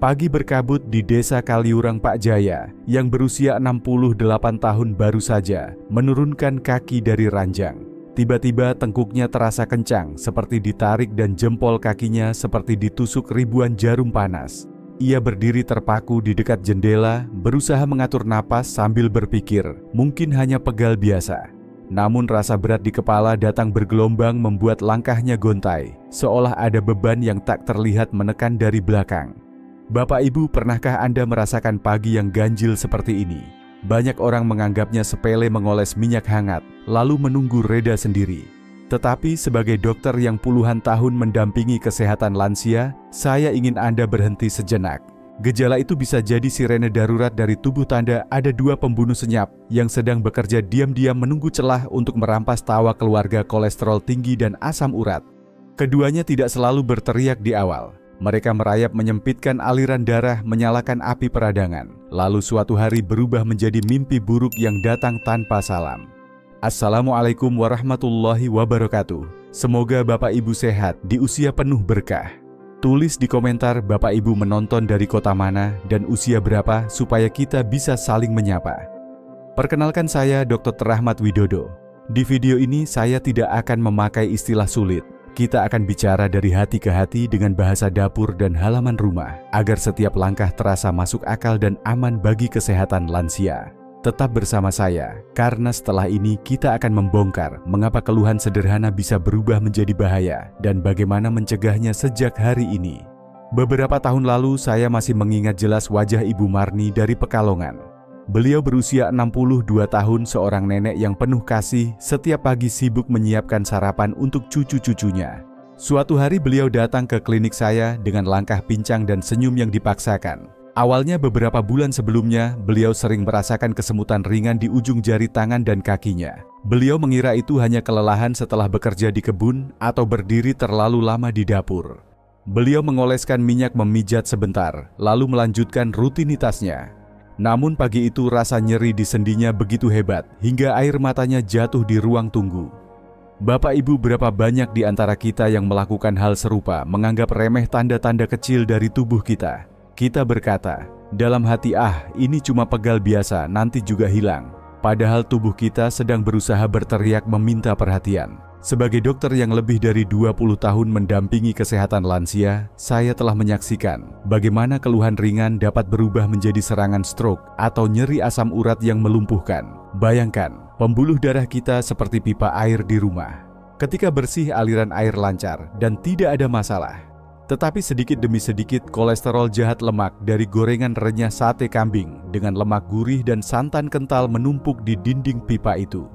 Pagi berkabut di Desa Kaliurang Pak Jaya yang berusia 68 tahun baru saja menurunkan kaki dari ranjang. Tiba-tiba tengkuknya terasa kencang seperti ditarik dan jempol kakinya seperti ditusuk ribuan jarum panas. Ia berdiri terpaku di dekat jendela, berusaha mengatur napas sambil berpikir, mungkin hanya pegal biasa. Namun rasa berat di kepala datang bergelombang membuat langkahnya gontai, seolah ada beban yang tak terlihat menekan dari belakang. Bapak Ibu, pernahkah Anda merasakan pagi yang ganjil seperti ini? Banyak orang menganggapnya sepele mengoles minyak hangat, lalu menunggu reda sendiri. Tetapi sebagai dokter yang puluhan tahun mendampingi kesehatan lansia, saya ingin Anda berhenti sejenak. Gejala itu bisa jadi sirene darurat dari tubuh tanda ada dua pembunuh senyap yang sedang bekerja diam-diam menunggu celah untuk merampas tawa keluarga kolesterol tinggi dan asam urat. Keduanya tidak selalu berteriak di awal. Mereka merayap menyempitkan aliran darah, menyalakan api peradangan. Lalu suatu hari berubah menjadi mimpi buruk yang datang tanpa salam. Assalamualaikum warahmatullahi wabarakatuh. Semoga Bapak Ibu sehat di usia penuh berkah. Tulis di komentar Bapak Ibu menonton dari kota mana dan usia berapa supaya kita bisa saling menyapa. Perkenalkan, saya Dr. Rahmat Widodo. Di video ini saya tidak akan memakai istilah sulit. Kita akan bicara dari hati ke hati dengan bahasa dapur dan halaman rumah, agar setiap langkah terasa masuk akal dan aman bagi kesehatan lansia. Tetap bersama saya, karena setelah ini kita akan membongkar mengapa keluhan sederhana bisa berubah menjadi bahaya dan bagaimana mencegahnya sejak hari ini. Beberapa tahun lalu saya masih mengingat jelas wajah Ibu Marni dari Pekalongan. Beliau berusia 62 tahun, seorang nenek yang penuh kasih, setiap pagi sibuk menyiapkan sarapan untuk cucu-cucunya. Suatu hari beliau datang ke klinik saya dengan langkah pincang dan senyum yang dipaksakan. Awalnya beberapa bulan sebelumnya, beliau sering merasakan kesemutan ringan di ujung jari tangan dan kakinya. Beliau mengira itu hanya kelelahan setelah bekerja di kebun atau berdiri terlalu lama di dapur. Beliau mengoleskan minyak memijat sebentar, lalu melanjutkan rutinitasnya. Namun pagi itu rasa nyeri di sendinya begitu hebat hingga air matanya jatuh di ruang tunggu. Bapak Ibu, berapa banyak di antara kita yang melakukan hal serupa, menganggap remeh tanda-tanda kecil dari tubuh kita. Kita berkata, dalam hati, ini cuma pegal biasa, nanti juga hilang. Padahal tubuh kita sedang berusaha berteriak meminta perhatian. Sebagai dokter yang lebih dari 20 tahun mendampingi kesehatan lansia, saya telah menyaksikan bagaimana keluhan ringan dapat berubah menjadi serangan stroke atau nyeri asam urat yang melumpuhkan. Bayangkan, pembuluh darah kita seperti pipa air di rumah. Ketika bersih, aliran air lancar dan tidak ada masalah. Tetapi sedikit demi sedikit kolesterol jahat lemak dari gorengan renyah sate kambing dengan lemak gurih dan santan kental menumpuk di dinding pipa itu.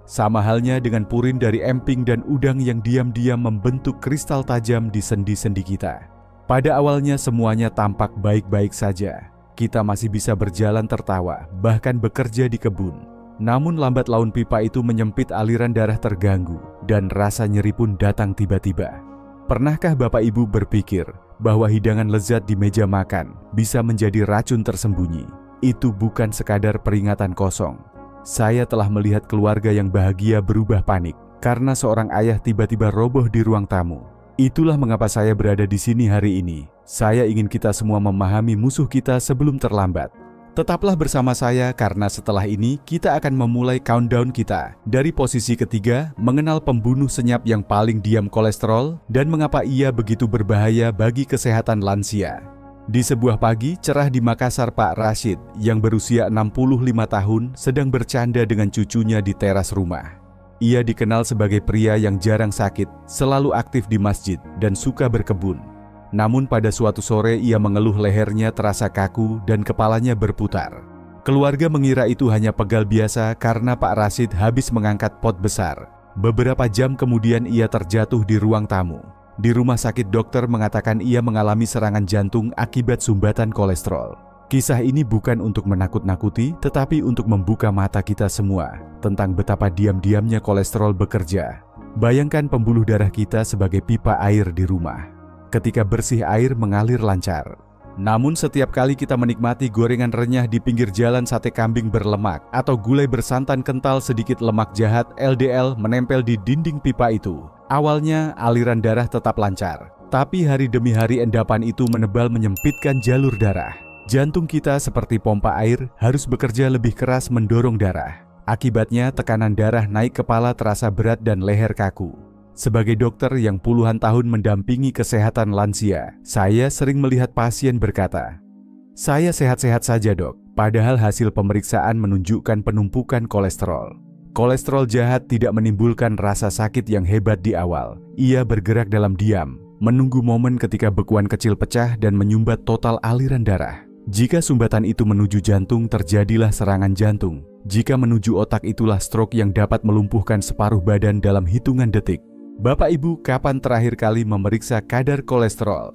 Sama halnya dengan purin dari emping dan udang yang diam-diam membentuk kristal tajam di sendi-sendi kita. Pada awalnya semuanya tampak baik-baik saja. Kita masih bisa berjalan tertawa, bahkan bekerja di kebun. Namun lambat laun pipa itu menyempit, aliran darah terganggu, dan rasa nyeri pun datang tiba-tiba. Pernahkah Bapak Ibu berpikir bahwa hidangan lezat di meja makan bisa menjadi racun tersembunyi? Itu bukan sekadar peringatan kosong. Saya telah melihat keluarga yang bahagia berubah panik karena seorang ayah tiba-tiba roboh di ruang tamu. Itulah mengapa saya berada di sini hari ini. Saya ingin kita semua memahami musuh kita sebelum terlambat. Tetaplah bersama saya karena setelah ini kita akan memulai countdown kita dari posisi ketiga, mengenal pembunuh senyap yang paling diam, kolesterol, dan mengapa ia begitu berbahaya bagi kesehatan lansia. Di sebuah pagi cerah di Makassar, Pak Rashid yang berusia 65 tahun sedang bercanda dengan cucunya di teras rumah. Ia dikenal sebagai pria yang jarang sakit, selalu aktif di masjid, dan suka berkebun. Namun pada suatu sore ia mengeluh lehernya terasa kaku dan kepalanya berputar. Keluarga mengira itu hanya pegal biasa karena Pak Rashid habis mengangkat pot besar. Beberapa jam kemudian ia terjatuh di ruang tamu. Di rumah sakit dokter mengatakan ia mengalami serangan jantung akibat sumbatan kolesterol. Kisah ini bukan untuk menakut-nakuti, tetapi untuk membuka mata kita semua tentang betapa diam-diamnya kolesterol bekerja. Bayangkan pembuluh darah kita sebagai pipa air di rumah. Ketika bersih, air mengalir lancar. Namun setiap kali kita menikmati gorengan renyah di pinggir jalan, sate kambing berlemak, atau gulai bersantan kental sedikit lemak jahat LDL menempel di dinding pipa itu, awalnya aliran darah tetap lancar. Tapi hari demi hari endapan itu menebal menyempitkan jalur darah. Jantung kita seperti pompa air harus bekerja lebih keras mendorong darah. Akibatnya tekanan darah naik, kepala terasa berat dan leher kaku. Sebagai dokter yang puluhan tahun mendampingi kesehatan lansia, saya sering melihat pasien berkata, "Saya sehat-sehat saja, Dok." Padahal hasil pemeriksaan menunjukkan penumpukan kolesterol. Kolesterol jahat tidak menimbulkan rasa sakit yang hebat di awal. Ia bergerak dalam diam, menunggu momen ketika bekuan kecil pecah dan menyumbat total aliran darah. Jika sumbatan itu menuju jantung, terjadilah serangan jantung. Jika menuju otak, itulah stroke yang dapat melumpuhkan separuh badan dalam hitungan detik. Bapak Ibu, kapan terakhir kali memeriksa kadar kolesterol?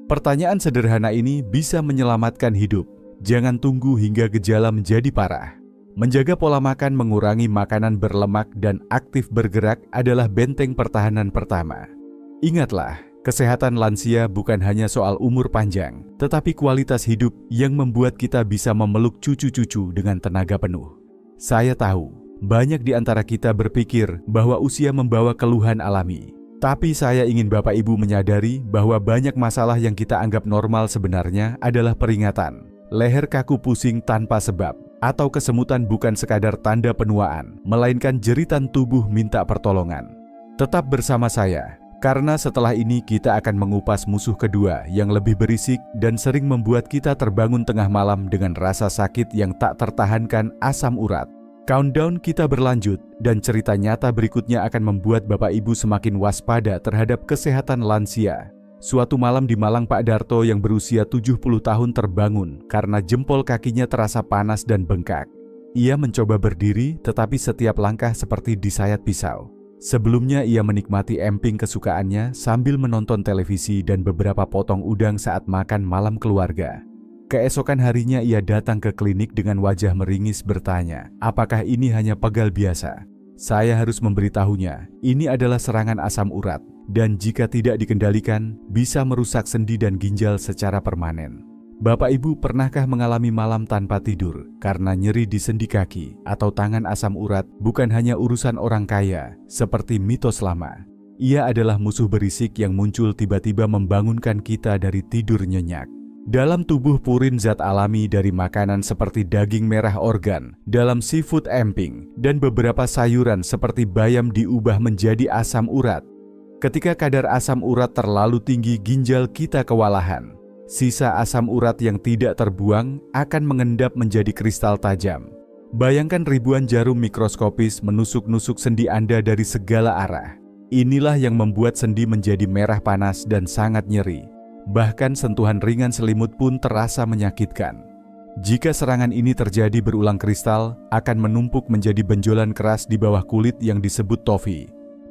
Pertanyaan sederhana ini bisa menyelamatkan hidup. Jangan tunggu hingga gejala menjadi parah. Menjaga pola makan, mengurangi makanan berlemak, dan aktif bergerak adalah benteng pertahanan pertama. Ingatlah, kesehatan lansia bukan hanya soal umur panjang, tetapi kualitas hidup yang membuat kita bisa memeluk cucu-cucu dengan tenaga penuh. Saya tahu, banyak di antara kita berpikir bahwa usia membawa keluhan alami. Tapi saya ingin Bapak Ibu menyadari bahwa banyak masalah yang kita anggap normal sebenarnya adalah peringatan. Leher kaku, pusing tanpa sebab, atau kesemutan bukan sekadar tanda penuaan, melainkan jeritan tubuh minta pertolongan. Tetap bersama saya, karena setelah ini kita akan mengupas musuh kedua yang lebih berisik dan sering membuat kita terbangun tengah malam dengan rasa sakit yang tak tertahankan, asam urat. Countdown kita berlanjut, dan cerita nyata berikutnya akan membuat Bapak Ibu semakin waspada terhadap kesehatan lansia. Suatu malam di Malang, Pak Darto yang berusia 70 tahun terbangun karena jempol kakinya terasa panas dan bengkak. Ia mencoba berdiri, tetapi setiap langkah seperti disayat pisau. Sebelumnya ia menikmati emping kesukaannya sambil menonton televisi dan beberapa potong udang saat makan malam keluarga. Keesokan harinya ia datang ke klinik dengan wajah meringis bertanya, apakah ini hanya pegal biasa? Saya harus memberitahunya, ini adalah serangan asam urat. Dan jika tidak dikendalikan, bisa merusak sendi dan ginjal secara permanen. Bapak Ibu, pernahkah mengalami malam tanpa tidur karena nyeri di sendi kaki atau tangan? Asam urat bukan hanya urusan orang kaya, seperti mitos lama. Ia adalah musuh berisik yang muncul tiba-tiba membangunkan kita dari tidur nyenyak. Dalam tubuh purin zat alami dari makanan seperti daging merah organ, dalam seafood emping, dan beberapa sayuran seperti bayam diubah menjadi asam urat. Ketika kadar asam urat terlalu tinggi, ginjal kita kewalahan. Sisa asam urat yang tidak terbuang akan mengendap menjadi kristal tajam. Bayangkan ribuan jarum mikroskopis menusuk-nusuk sendi Anda dari segala arah. Inilah yang membuat sendi menjadi merah panas dan sangat nyeri. Bahkan sentuhan ringan selimut pun terasa menyakitkan. Jika serangan ini terjadi berulang, kristal akan menumpuk menjadi benjolan keras di bawah kulit yang disebut tofi.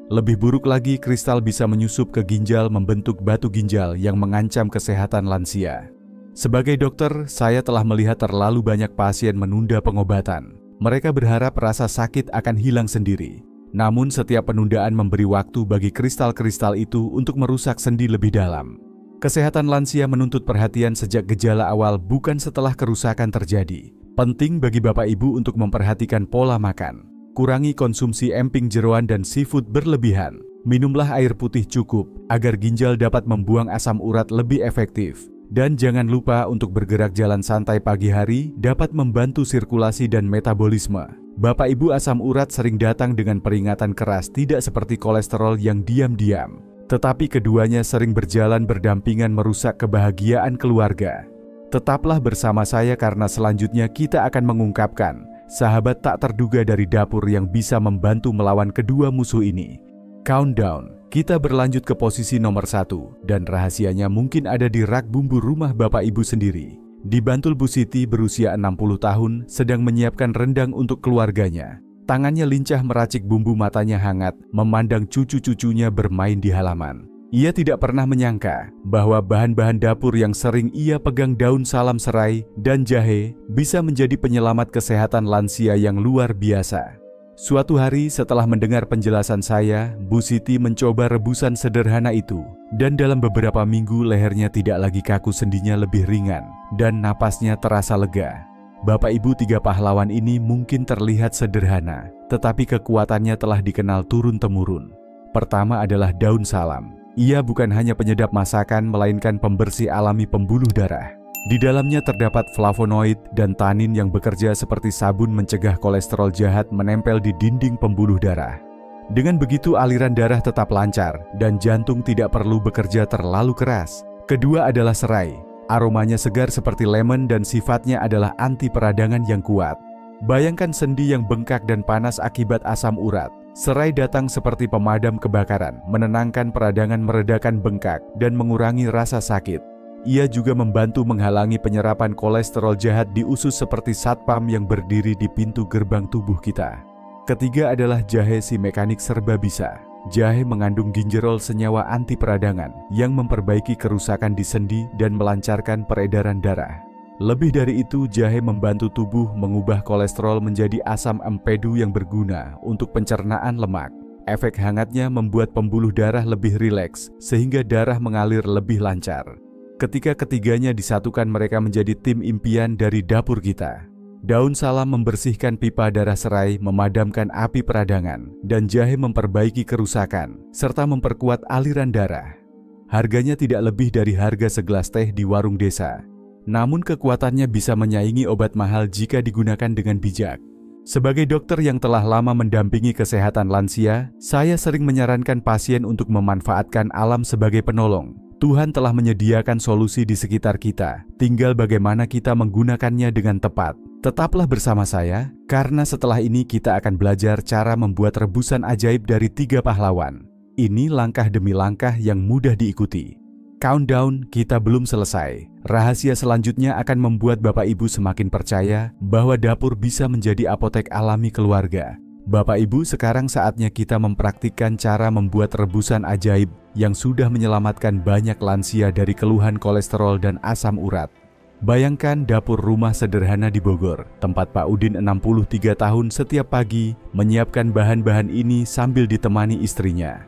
Lebih buruk lagi, kristal bisa menyusup ke ginjal, membentuk batu ginjal yang mengancam kesehatan lansia. Sebagai dokter, saya telah melihat terlalu banyak pasien menunda pengobatan. Mereka berharap rasa sakit akan hilang sendiri. Namun setiap penundaan memberi waktu bagi kristal-kristal itu untuk merusak sendi lebih dalam. Kesehatan lansia menuntut perhatian sejak gejala awal, bukan setelah kerusakan terjadi. Penting bagi Bapak Ibu untuk memperhatikan pola makan. Kurangi konsumsi emping jeroan dan seafood berlebihan. Minumlah air putih cukup agar ginjal dapat membuang asam urat lebih efektif. Dan jangan lupa untuk bergerak. Jalan santai pagi hari dapat membantu sirkulasi dan metabolisme. Bapak Ibu, asam urat sering datang dengan peringatan keras, tidak seperti kolesterol yang diam-diam. Tetapi keduanya sering berjalan berdampingan, merusak kebahagiaan keluarga. Tetaplah bersama saya karena selanjutnya kita akan mengungkapkan sahabat tak terduga dari dapur yang bisa membantu melawan kedua musuh ini. Countdown, kita berlanjut ke posisi nomor 1, dan rahasianya mungkin ada di rak bumbu rumah Bapak Ibu sendiri. Di Bantul, Bu Siti berusia 60 tahun sedang menyiapkan rendang untuk keluarganya. Tangannya lincah meracik bumbu, matanya hangat memandang cucu-cucunya bermain di halaman. Ia tidak pernah menyangka bahwa bahan-bahan dapur yang sering ia pegang, daun salam serai dan jahe, bisa menjadi penyelamat kesehatan lansia yang luar biasa. Suatu hari setelah mendengar penjelasan saya, Bu Siti mencoba rebusan sederhana itu. Dan dalam beberapa minggu lehernya tidak lagi kaku, sendinya lebih ringan, dan napasnya terasa lega. Bapak Ibu, 3 pahlawan ini mungkin terlihat sederhana, tetapi kekuatannya telah dikenal turun-temurun. Pertama adalah daun salam. Ia bukan hanya penyedap masakan, melainkan pembersih alami pembuluh darah. Di dalamnya terdapat flavonoid dan tanin yang bekerja seperti sabun mencegah kolesterol jahat menempel di dinding pembuluh darah. Dengan begitu aliran darah tetap lancar dan jantung tidak perlu bekerja terlalu keras. Kedua adalah serai. Aromanya segar seperti lemon dan sifatnya adalah anti peradangan yang kuat. Bayangkan sendi yang bengkak dan panas akibat asam urat. Serai datang seperti pemadam kebakaran, menenangkan peradangan, meredakan bengkak, dan mengurangi rasa sakit. Ia juga membantu menghalangi penyerapan kolesterol jahat di usus seperti satpam yang berdiri di pintu gerbang tubuh kita. Ketiga adalah jahe, si mekanik serba bisa. Jahe mengandung ginjerol, senyawa anti peradangan yang memperbaiki kerusakan di sendi dan melancarkan peredaran darah. Lebih dari itu, jahe membantu tubuh mengubah kolesterol menjadi asam empedu yang berguna untuk pencernaan lemak. Efek hangatnya membuat pembuluh darah lebih rileks sehingga darah mengalir lebih lancar. Ketika ketiganya disatukan, mereka menjadi tim impian dari dapur kita. Daun salam membersihkan pipa darah serai, memadamkan api peradangan, dan jahe memperbaiki kerusakan, serta memperkuat aliran darah. Harganya tidak lebih dari harga segelas teh di warung desa. Namun kekuatannya bisa menyaingi obat mahal jika digunakan dengan bijak. Sebagai dokter yang telah lama mendampingi kesehatan lansia, saya sering menyarankan pasien untuk memanfaatkan alam sebagai penolong. Tuhan telah menyediakan solusi di sekitar kita, tinggal bagaimana kita menggunakannya dengan tepat. Tetaplah bersama saya, karena setelah ini kita akan belajar cara membuat rebusan ajaib dari 3 pahlawan. Ini langkah demi langkah yang mudah diikuti. Countdown, kita belum selesai. Rahasia selanjutnya akan membuat Bapak Ibu semakin percaya bahwa dapur bisa menjadi apotek alami keluarga. Bapak Ibu, sekarang saatnya kita mempraktikkan cara membuat rebusan ajaib yang sudah menyelamatkan banyak lansia dari keluhan kolesterol dan asam urat. Bayangkan dapur rumah sederhana di Bogor, tempat Pak Udin 63 tahun setiap pagi menyiapkan bahan-bahan ini sambil ditemani istrinya.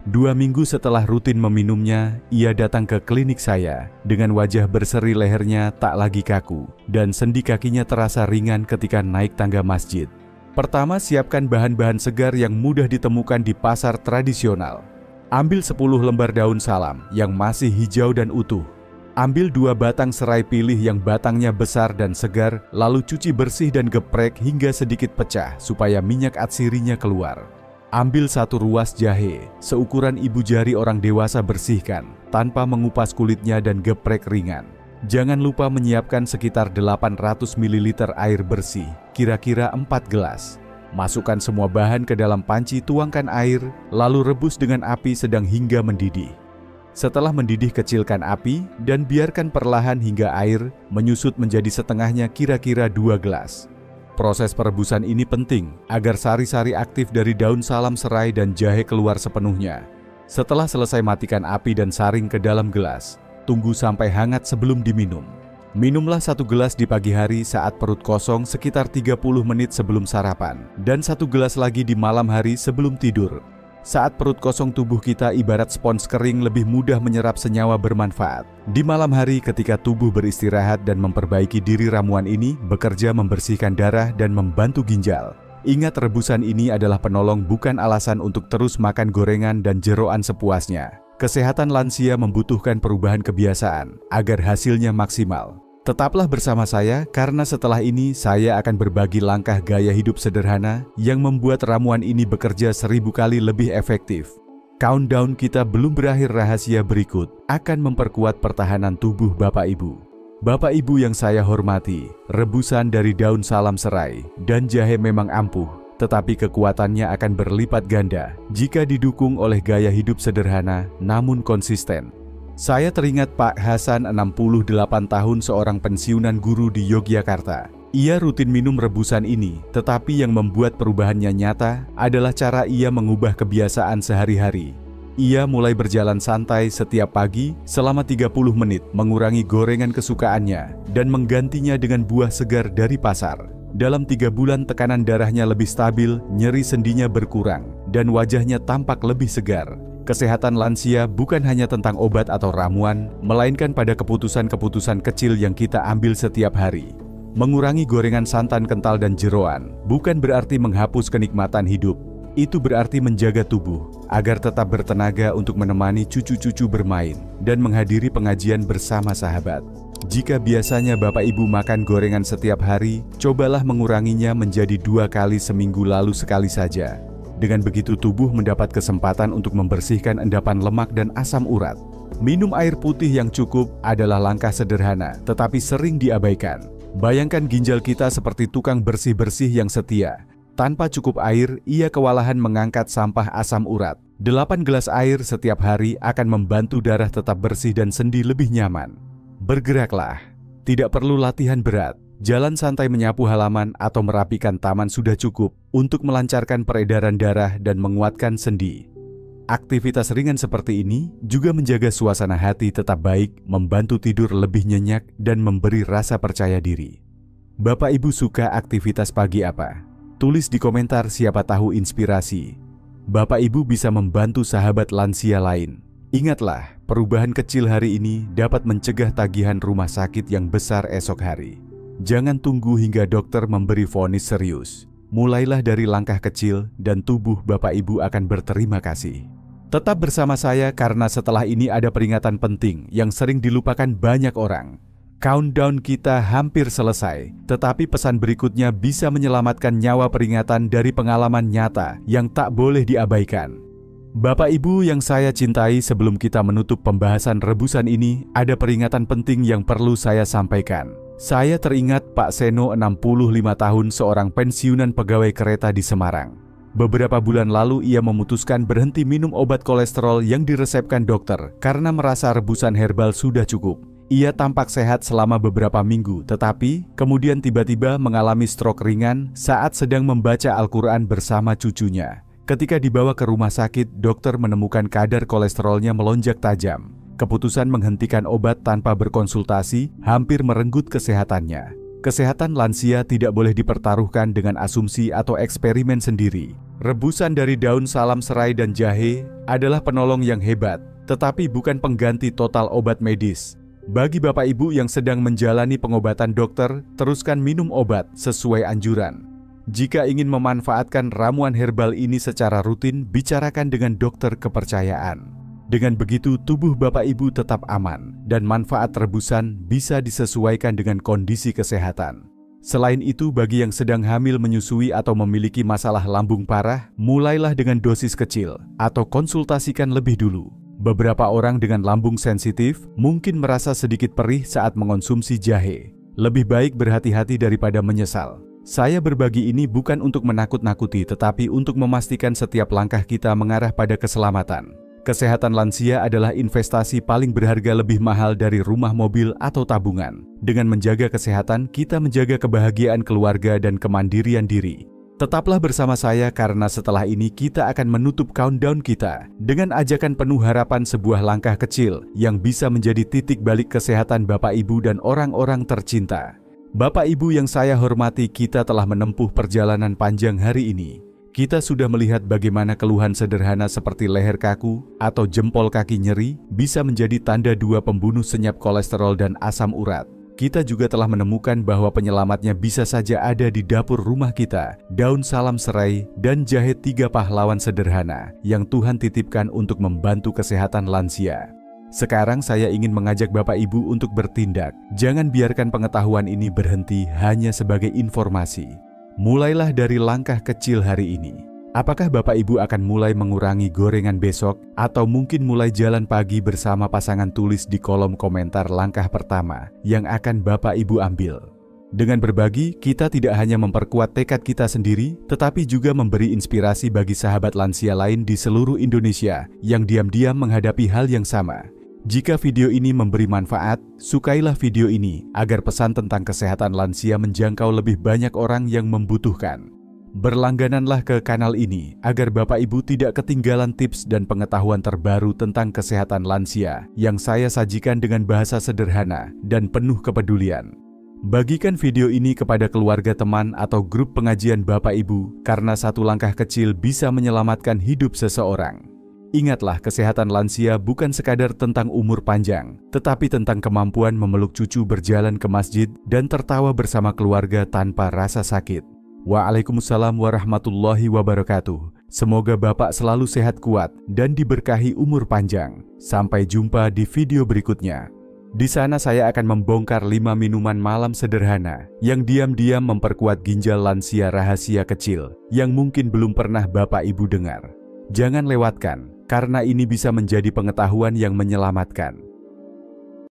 2 minggu setelah rutin meminumnya, ia datang ke klinik saya dengan wajah berseri, lehernya tak lagi kaku, dan sendi kakinya terasa ringan ketika naik tangga masjid. Pertama, siapkan bahan-bahan segar yang mudah ditemukan di pasar tradisional. Ambil 10 lembar daun salam yang masih hijau dan utuh. Ambil 2 batang serai, pilih yang batangnya besar dan segar, lalu cuci bersih dan geprek hingga sedikit pecah supaya minyak atsirinya keluar. Ambil 1 ruas jahe, seukuran ibu jari orang dewasa, bersihkan tanpa mengupas kulitnya dan geprek ringan. Jangan lupa menyiapkan sekitar 800 ml air bersih, kira-kira 4 gelas. Masukkan semua bahan ke dalam panci, tuangkan air, lalu rebus dengan api sedang hingga mendidih. Setelah mendidih, kecilkan api dan biarkan perlahan hingga air menyusut menjadi setengahnya, kira-kira 2 gelas. Proses perebusan ini penting agar sari-sari aktif dari daun salam, serai, dan jahe keluar sepenuhnya. Setelah selesai, matikan api dan saring ke dalam gelas. Tunggu sampai hangat sebelum diminum. Minumlah 1 gelas di pagi hari saat perut kosong sekitar 30 menit sebelum sarapan, dan 1 gelas lagi di malam hari sebelum tidur. Saat perut kosong, tubuh kita ibarat spons kering, lebih mudah menyerap senyawa bermanfaat. Di malam hari ketika tubuh beristirahat dan memperbaiki diri, ramuan ini bekerja membersihkan darah dan membantu ginjal. Ingat, rebusan ini adalah penolong, bukan alasan untuk terus makan gorengan dan jeroan sepuasnya. Kesehatan lansia membutuhkan perubahan kebiasaan agar hasilnya maksimal. Tetaplah bersama saya, karena setelah ini saya akan berbagi langkah gaya hidup sederhana yang membuat ramuan ini bekerja 1000 kali lebih efektif. Countdown kita belum berakhir, rahasia berikut akan memperkuat pertahanan tubuh Bapak Ibu. Bapak Ibu yang saya hormati, rebusan dari daun salam, serai, dan jahe memang ampuh, tetapi kekuatannya akan berlipat ganda jika didukung oleh gaya hidup sederhana namun konsisten. Saya teringat Pak Hasan, 68 tahun, seorang pensiunan guru di Yogyakarta. Ia rutin minum rebusan ini, tetapi yang membuat perubahannya nyata adalah cara ia mengubah kebiasaan sehari-hari. Ia mulai berjalan santai setiap pagi selama 30 menit, mengurangi gorengan kesukaannya, dan menggantinya dengan buah segar dari pasar. Dalam 3 bulan tekanan darahnya lebih stabil, nyeri sendinya berkurang, dan wajahnya tampak lebih segar. Kesehatan lansia bukan hanya tentang obat atau ramuan, melainkan pada keputusan-keputusan kecil yang kita ambil setiap hari. Mengurangi gorengan, santan kental, dan jeroan bukan berarti menghapus kenikmatan hidup. Itu berarti menjaga tubuh agar tetap bertenaga untuk menemani cucu-cucu bermain dan menghadiri pengajian bersama sahabat. Jika biasanya Bapak Ibu makan gorengan setiap hari, cobalah menguranginya menjadi 2 kali seminggu lalu sekali saja. Dengan begitu tubuh mendapat kesempatan untuk membersihkan endapan lemak dan asam urat. Minum air putih yang cukup adalah langkah sederhana tetapi sering diabaikan. Bayangkan ginjal kita seperti tukang bersih-bersih yang setia. Tanpa cukup air, ia kewalahan mengangkat sampah asam urat. 8 gelas air setiap hari akan membantu darah tetap bersih dan sendi lebih nyaman. Bergeraklah. Tidak perlu latihan berat. Jalan santai menyapu halaman atau merapikan taman sudah cukup untuk melancarkan peredaran darah dan menguatkan sendi. Aktivitas ringan seperti ini juga menjaga suasana hati tetap baik, membantu tidur lebih nyenyak, dan memberi rasa percaya diri. Bapak Ibu suka aktivitas pagi apa? Tulis di komentar, siapa tahu inspirasi. Bapak Ibu bisa membantu sahabat lansia lain. Ingatlah, perubahan kecil hari ini dapat mencegah tagihan rumah sakit yang besar esok hari. Jangan tunggu hingga dokter memberi vonis serius. Mulailah dari langkah kecil dan tubuh Bapak Ibu akan berterima kasih. Tetap bersama saya karena setelah ini ada peringatan penting yang sering dilupakan banyak orang. Countdown kita hampir selesai, tetapi pesan berikutnya bisa menyelamatkan nyawa peringatan dari pengalaman nyata yang tak boleh diabaikan. Bapak Ibu yang saya cintai, sebelum kita menutup pembahasan rebusan ini, ada peringatan penting yang perlu saya sampaikan. Saya teringat Pak Seno 65 tahun, seorang pensiunan pegawai kereta di Semarang. Beberapa bulan lalu ia memutuskan berhenti minum obat kolesterol yang diresepkan dokter karena merasa rebusan herbal sudah cukup. Ia tampak sehat selama beberapa minggu, tetapi kemudian tiba-tiba mengalami stroke ringan saat sedang membaca Al-Quran bersama cucunya. Ketika dibawa ke rumah sakit, dokter menemukan kadar kolesterolnya melonjak tajam. Keputusan menghentikan obat tanpa berkonsultasi hampir merenggut kesehatannya. Kesehatan lansia tidak boleh dipertaruhkan dengan asumsi atau eksperimen sendiri. Rebusan dari daun salam serai dan jahe adalah penolong yang hebat, tetapi bukan pengganti total obat medis. Bagi Bapak Ibu yang sedang menjalani pengobatan dokter, teruskan minum obat sesuai anjuran. Jika ingin memanfaatkan ramuan herbal ini secara rutin, bicarakan dengan dokter kepercayaan. Dengan begitu, tubuh Bapak Ibu tetap aman dan manfaat rebusan bisa disesuaikan dengan kondisi kesehatan. Selain itu, bagi yang sedang hamil, menyusui, atau memiliki masalah lambung parah, mulailah dengan dosis kecil atau konsultasikan lebih dulu. Beberapa orang dengan lambung sensitif mungkin merasa sedikit perih saat mengonsumsi jahe. Lebih baik berhati-hati daripada menyesal. Saya berbagi ini bukan untuk menakut-nakuti, tetapi untuk memastikan setiap langkah kita mengarah pada keselamatan. Kesehatan lansia adalah investasi paling berharga, lebih mahal dari rumah, mobil, atau tabungan. Dengan menjaga kesehatan, kita menjaga kebahagiaan keluarga dan kemandirian diri. Tetaplah bersama saya karena setelah ini kita akan menutup countdown kita dengan ajakan penuh harapan, sebuah langkah kecil yang bisa menjadi titik balik kesehatan Bapak Ibu dan orang-orang tercinta. Bapak Ibu yang saya hormati, kita telah menempuh perjalanan panjang hari ini. Kita sudah melihat bagaimana keluhan sederhana seperti leher kaku atau jempol kaki nyeri bisa menjadi tanda 2 pembunuh senyap kolesterol dan asam urat. Kita juga telah menemukan bahwa penyelamatnya bisa saja ada di dapur rumah kita, daun salam serai dan jahe, 3 pahlawan sederhana yang Tuhan titipkan untuk membantu kesehatan lansia. Sekarang saya ingin mengajak Bapak Ibu untuk bertindak. Jangan biarkan pengetahuan ini berhenti hanya sebagai informasi. Mulailah dari langkah kecil hari ini. Apakah Bapak Ibu akan mulai mengurangi gorengan besok, atau mungkin mulai jalan pagi bersama pasangan? Tulis di kolom komentar langkah pertama yang akan Bapak Ibu ambil. Dengan berbagi, kita tidak hanya memperkuat tekad kita sendiri, tetapi juga memberi inspirasi bagi sahabat lansia lain di seluruh Indonesia yang diam-diam menghadapi hal yang sama. Jika video ini memberi manfaat, sukailah video ini agar pesan tentang kesehatan lansia menjangkau lebih banyak orang yang membutuhkan. Berlanggananlah ke kanal ini agar Bapak Ibu tidak ketinggalan tips dan pengetahuan terbaru tentang kesehatan lansia yang saya sajikan dengan bahasa sederhana dan penuh kepedulian. Bagikan video ini kepada keluarga, teman, atau grup pengajian Bapak Ibu karena satu langkah kecil bisa menyelamatkan hidup seseorang. Ingatlah, kesehatan lansia bukan sekadar tentang umur panjang, tetapi tentang kemampuan memeluk cucu, berjalan ke masjid, dan tertawa bersama keluarga tanpa rasa sakit. Waalaikumsalam warahmatullahi wabarakatuh. Semoga Bapak selalu sehat kuat dan diberkahi umur panjang. Sampai jumpa di video berikutnya. Di sana saya akan membongkar 5 minuman malam sederhana yang diam-diam memperkuat ginjal lansia rahasia kecil yang mungkin belum pernah Bapak Ibu dengar. Jangan lewatkan, karena ini bisa menjadi pengetahuan yang menyelamatkan.